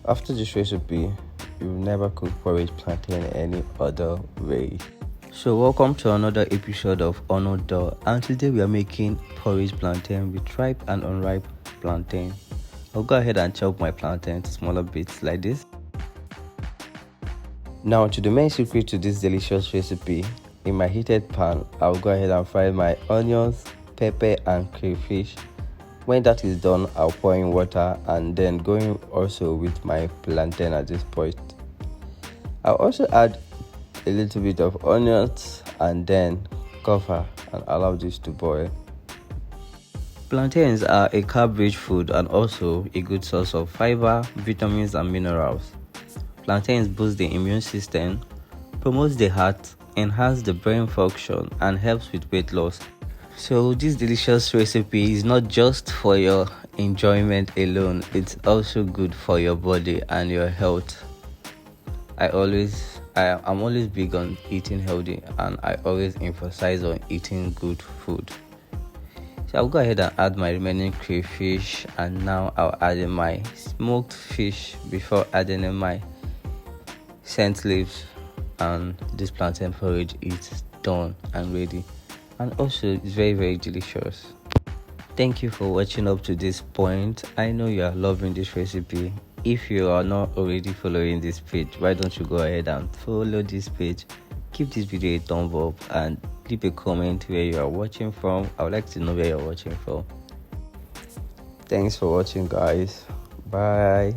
After this recipe, you will never cook porridge plantain any other way. So welcome to another episode of Unripe, and today we are making porridge plantain with ripe and unripe plantain. I'll go ahead and chop my plantain to smaller bits like this. Now to the main secret to this delicious recipe. In my heated pan, I'll go ahead and fry my onions, pepper and crayfish. When that is done, I'll pour in water and then going also with my plantain at this point. I'll also add a little bit of onions and then cover and allow this to boil. Plantains are a carb-rich food and also a good source of fiber, vitamins and minerals. Plantains boost the immune system, promotes the heart, enhance the brain function and helps with weight loss. So this delicious recipe is not just for your enjoyment alone, it's also good for your body and your health. I'm always big on eating healthy, and I always emphasize on eating good food. So I'll go ahead and add my remaining crayfish, and now I'll add in my smoked fish before adding in my scent leaves, and this plantain porridge is done and ready. And also it's very delicious. Thank you for watching up to this point. I know you are loving this recipe. If you are not already following this page, why don't you go ahead and follow this page, give this video a thumb up and leave a comment where you are watching from. I would like to know where you're watching from. Thanks for watching, guys. Bye.